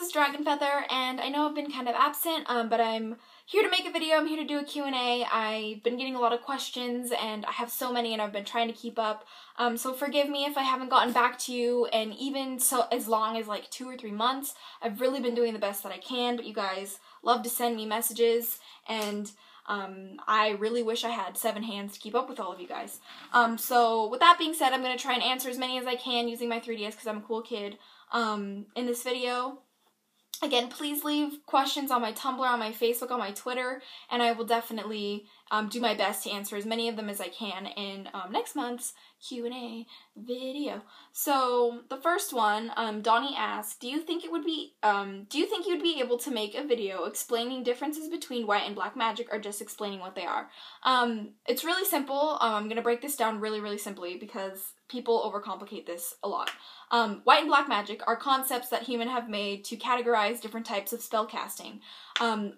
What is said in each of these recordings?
is DragonFeather, and I know I've been kind of absent, but I'm here to make a video. I'm here to do a Q&A. I've been getting a lot of questions, and I have so many, and I've been trying to keep up. So forgive me if I haven't gotten back to you, and even so as long as like 2 or 3 months. I've really been doing the best that I can, but you guys love to send me messages, and I really wish I had 7 hands to keep up with all of you guys. So with that being said, I'm going to try and answer as many as I can using my 3DS because I'm a cool kid. In this video. Again, please leave questions on my Tumblr, on my Facebook, on my Twitter, and I will definitely do my best to answer as many of them as I can in next month's Q&A video. So the first one, Donnie asked, do you think you'd be able to make a video explaining differences between white and black magic, or just explaining what they are? It's really simple. I'm gonna break this down really simply because people overcomplicate this a lot. White and black magic are concepts that humans have made to categorize different types of spell casting. A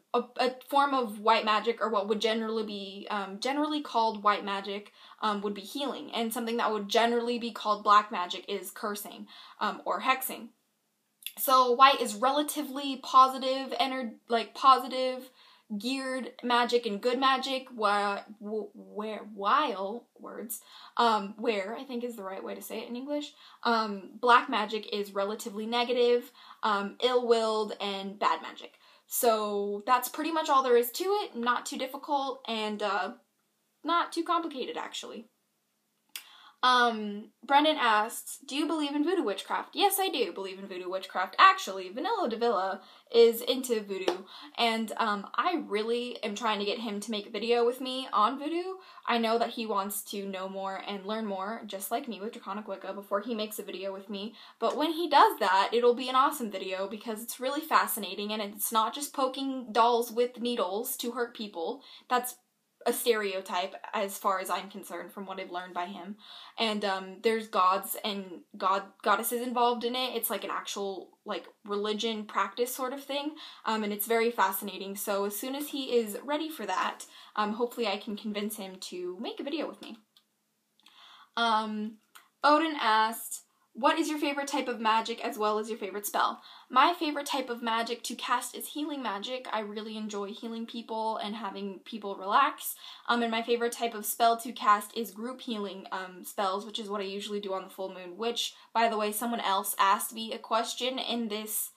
form of white magic, or what would generally be called white magic, would be healing, and something that would generally be called black magic is cursing, or hexing. So white is relatively positive, positive geared magic and good magic, where I think is the right way to say it in English. Black magic is relatively negative, ill-willed, and bad magic. So that's pretty much all there is to it. Not too difficult, and not too complicated, actually. Brendan asks, do you believe in voodoo witchcraft? Yes, I do believe in voodoo witchcraft. Actually, Vanilla Davila is into voodoo, and I really am trying to get him to make a video with me on voodoo. I know that he wants to know more and learn more, just like me with Draconic Wicca, before he makes a video with me. But when he does that, it'll be an awesome video because it's really fascinating, and it's not just poking dolls with needles to hurt people. That's a stereotype as far as I'm concerned from what I've learned by him. And there's gods and goddesses involved in it. It's like an actual religion practice sort of thing, and it's very fascinating. So as soon as he is ready for that, hopefully I can convince him to make a video with me. Odin asked, what is your favorite type of magic as well as your favorite spell? My favorite type of magic to cast is healing magic. I really enjoy healing people and having people relax. And my favorite type of spell to cast is group healing spells, which is what I usually do on the full moon, which, by the way, someone else asked me a question in this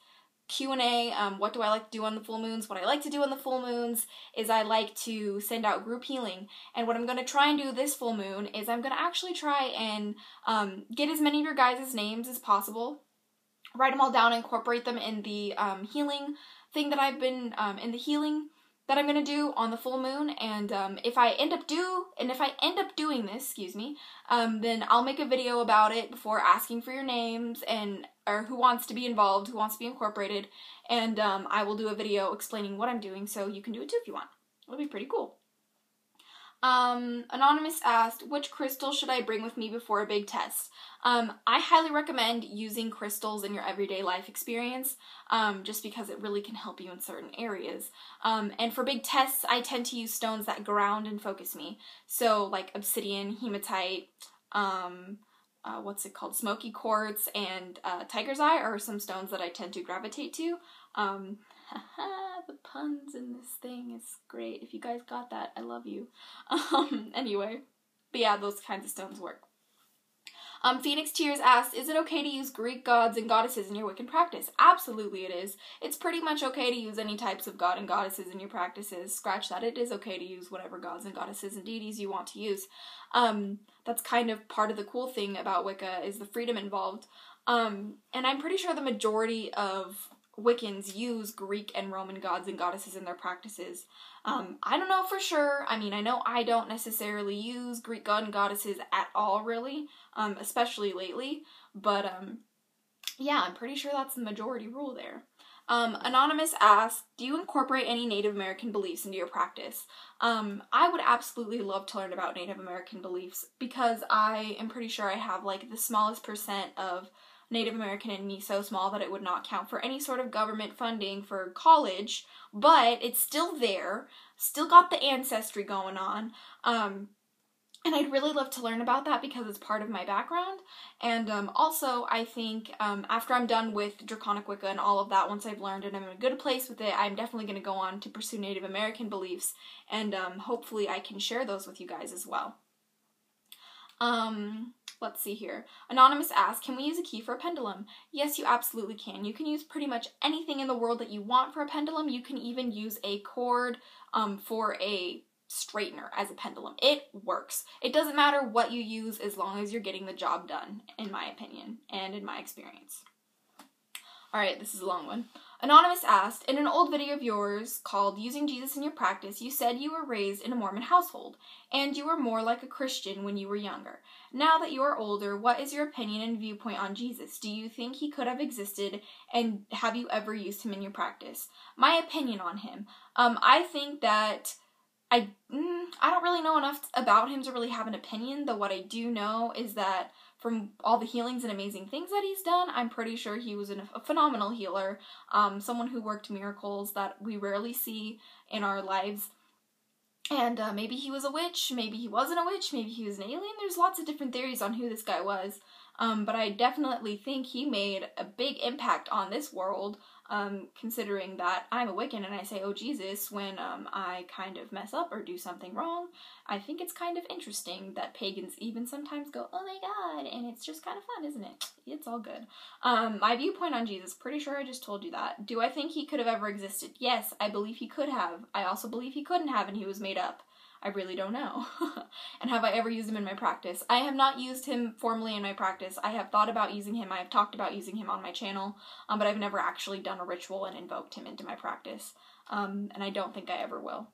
Q&A, what do I like to do on the full moons? What I like to do on the full moons is I like to send out group healing, and what I'm going to try and do this full moon is I'm going to actually try and get as many of your guys' names as possible, write them all down, incorporate them in the healing thing that I've been, in the healing that I'm going to do on the full moon, and if I end up doing this, then I'll make a video about it before asking for your names or who wants to be involved, who wants to be incorporated, and I will do a video explaining what I'm doing so you can do it too if you want. It'll be pretty cool. Anonymous asked, which crystal should I bring with me before a big test? I highly recommend using crystals in your everyday life experience, just because it really can help you in certain areas. And for big tests, I tend to use stones that ground and focus me. So like obsidian, hematite, smoky quartz, and tiger's eye are some stones that I tend to gravitate to. The puns in this thing is great. If you guys got that, I love you. Anyway, but yeah, those kinds of stones work. Phoenix Tears asked, is it okay to use Greek gods and goddesses in your Wiccan practice? Absolutely it is. It's pretty much okay to use any types of god and goddesses in your practices. Scratch that. It is okay to use whatever gods and goddesses and deities you want to use. That's kind of part of the cool thing about Wicca, is the freedom involved. And I'm pretty sure the majority of Wiccans use Greek and Roman gods and goddesses in their practices. I don't know for sure. I mean, I know I don't necessarily use Greek god and goddesses at all, really, especially lately, but yeah, I'm pretty sure that's the majority rule there. Anonymous asked, do you incorporate any Native American beliefs into your practice? I would absolutely love to learn about Native American beliefs, because I am pretty sure I have like the smallest percent of Native American in me, so small that it would not count for any sort of government funding for college, but it's still there, still got the ancestry going on. And I'd really love to learn about that because it's part of my background. And also, I think after I'm done with Draconic Wicca and all of that, once I've learned and I'm in a good place with it, I'm definitely going to go on to pursue Native American beliefs, and hopefully I can share those with you guys as well. Let's see here. Anonymous asks, can we use a key for a pendulum? Yes, you absolutely can. You can use pretty much anything in the world that you want for a pendulum. You can even use a cord for a straightener as a pendulum. It works. It doesn't matter what you use as long as you're getting the job done, in my opinion and in my experience. Alright, this is a long one. Anonymous asked, in an old video of yours called Using Jesus in Your Practice, you said you were raised in a Mormon household, and you were more like a Christian when you were younger. Now that you are older, what is your opinion and viewpoint on Jesus? Do you think he could have existed, and have you ever used him in your practice? My opinion on him. I think that I don't really know enough about him to really have an opinion, though what I do know is that from all the healings and amazing things that he's done, I'm pretty sure he was a phenomenal healer, someone who worked miracles that we rarely see in our lives. And maybe he was a witch, maybe he wasn't a witch, maybe he was an alien. There's lots of different theories on who this guy was. But I definitely think he made a big impact on this world, considering that I'm a Wiccan and I say, oh Jesus, when I kind of mess up or do something wrong. I think it's kind of interesting that pagans even sometimes go, oh my god, and it's just kind of fun, isn't it? It's all good. My viewpoint on Jesus, pretty sure I just told you that. Do I think he could have ever existed? Yes, I believe he could have. I also believe he couldn't have and he was made up. I really don't know. And have I ever used him in my practice? I have not used him formally in my practice. I have thought about using him. I have talked about using him on my channel, but I've never actually done a ritual and invoked him into my practice. And I don't think I ever will.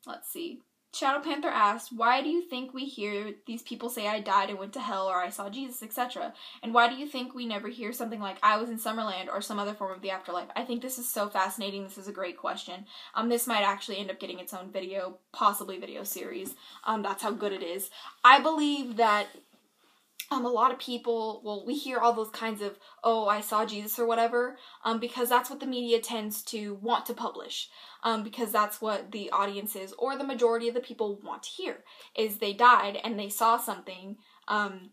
Let's see. Shadow Panther asked, why do you think we hear these people say I died and went to hell or I saw Jesus, etc.? And why do you think we never hear something like I was in Summerland or some other form of the afterlife? I think this is so fascinating. This is a great question. This might actually end up getting its own video, possibly video series. That's how good it is. I believe that a lot of people, well, we hear all those kinds of, oh, I saw Jesus or whatever, because that's what the media tends to want to publish, because that's what the audiences or the majority of the people want to hear, is they died and they saw something,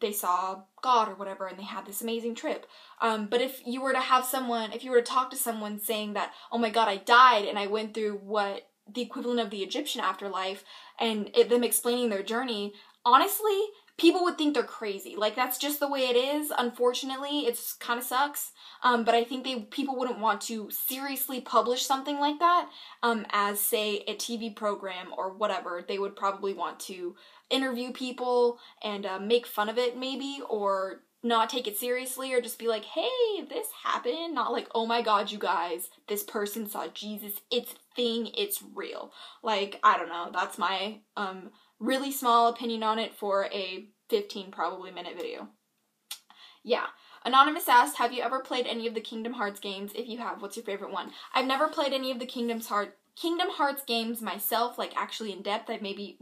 they saw God or whatever, and they had this amazing trip. But if you were to have someone, if you were to talk to someone saying that, oh my God, I died and I went through what the equivalent of the Egyptian afterlife, and them explaining their journey, honestly, people would think they're crazy. Like, that's just the way it is. Unfortunately, it's kind of sucks. But I think people wouldn't want to seriously publish something like that as, say, a TV program or whatever. They would probably want to interview people and make fun of it, maybe, or not take it seriously, or just be like, hey, this happened. Not like, oh my God, you guys, this person saw Jesus. It's a thing. It's real. Like, I don't know. That's my really small opinion on it for a 15 probably minute video. Yeah. Anonymous asked, have you ever played any of the Kingdom Hearts games? If you have, what's your favorite one? I've never played any of the Kingdom Hearts games myself, like actually in depth. I've maybe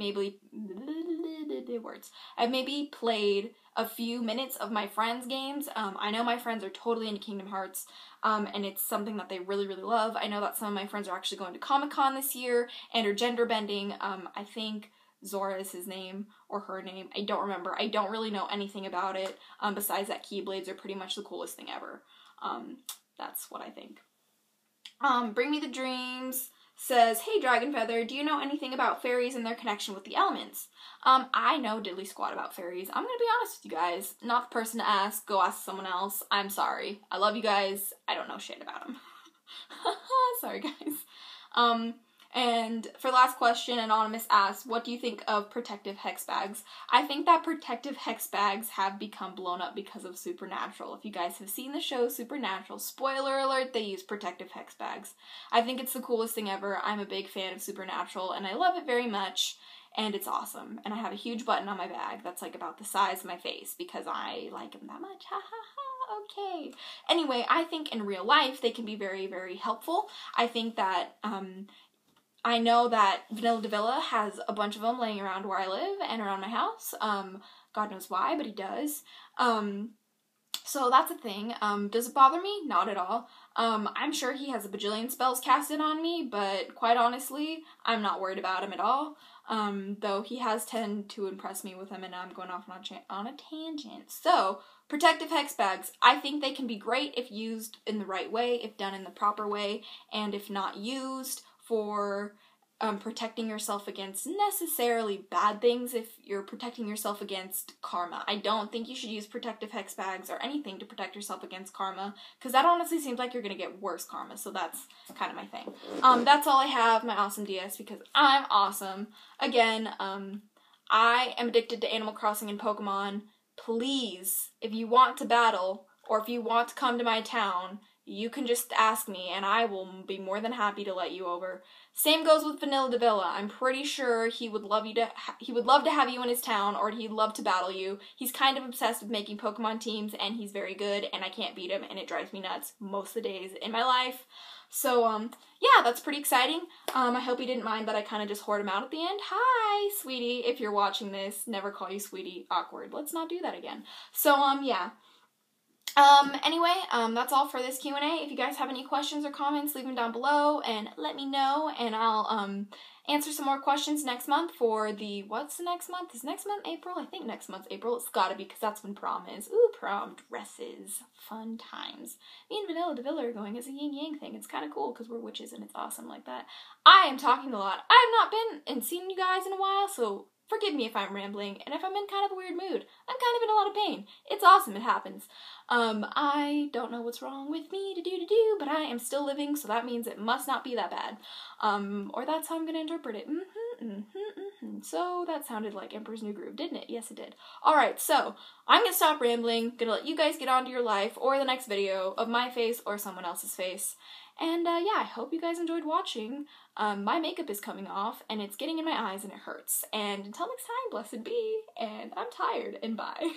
played a few minutes of my friends' games. I know my friends are totally into Kingdom Hearts, and it's something that they really, really love. I know that some of my friends are actually going to Comic-Con this year and are gender bending. I think Zora is his name, or her name. I don't remember. I don't really know anything about it, besides that Keyblades are pretty much the coolest thing ever. That's what I think. Bring Me the Dreams says, hey DragonFeather, do you know anything about fairies and their connection with the elements? I know diddly squat about fairies. I'm gonna be honest with you guys. Not the person to ask. Go ask someone else. I'm sorry. I love you guys. I don't know shit about them. Sorry, guys. And for last question, Anonymous asks, what do you think of protective hex bags? I think that protective hex bags have become blown up because of Supernatural. If you guys have seen the show Supernatural, spoiler alert, they use protective hex bags. I think it's the coolest thing ever. I'm a big fan of Supernatural, and I love it very much, and it's awesome. And I have a huge button on my bag that's like about the size of my face because I like them that much. Ha ha ha. Okay. Anyway, I think in real life they can be very, very helpful. I think that, I know that Vanilla Davila has a bunch of them laying around where I live and around my house. God knows why, but he does. So that's a thing. Does it bother me? Not at all. I'm sure he has a bajillion spells casted on me, but quite honestly, I'm not worried about him at all. Though he has tended to impress me with him, and now I'm going off on a tangent. So, protective hex bags. I think they can be great if used in the right way, if done in the proper way, and if not used for protecting yourself against necessarily bad things, if you're protecting yourself against karma. I don't think you should use protective hex bags or anything to protect yourself against karma, because that honestly seems like you're going to get worse karma, so that's kind of my thing. That's all I have, my awesome DS, because I'm awesome. Again, I am addicted to Animal Crossing and Pokemon. Please, if you want to battle, or if you want to come to my town, you can just ask me, and I will be more than happy to let you over. Same goes with Vanilla Davila. I'm pretty sure he would love to have you in his town, or he'd love to battle you. He's kind of obsessed with making Pokemon teams, and he's very good, and I can't beat him, and it drives me nuts most of the days in my life. So, yeah, that's pretty exciting. I hope you didn't mind that I kind of just hoard him out at the end. Hi, sweetie. If you're watching this, never call you sweetie. Awkward. Let's not do that again. So, yeah. Anyway, that's all for this Q&A. If you guys have any questions or comments, leave them down below and let me know, and I'll, answer some more questions next month for the, what's the next month? Is next month April? I think next month's April. It's gotta be, because that's when prom is. Ooh, prom dresses. Fun times. Me and Vanilla Davila are going as a yin-yang thing. It's kind of cool, because we're witches and it's awesome like that. I am talking a lot. I have not been and seen you guys in a while, so forgive me if I'm rambling, and if I'm in kind of a weird mood. I'm kind of in a lot of pain. It's awesome, it happens. I don't know what's wrong with me to do, but I am still living, so that means it must not be that bad. Or that's how I'm gonna interpret it. So that sounded like Emperor's New Groove, didn't it? Yes, it did. Alright, so I'm gonna stop rambling, gonna let you guys get on to your life, or the next video of my face or someone else's face. And, yeah, I hope you guys enjoyed watching. My makeup is coming off, and it's getting in my eyes, and it hurts. And until next time, blessed be, and I'm tired, and bye.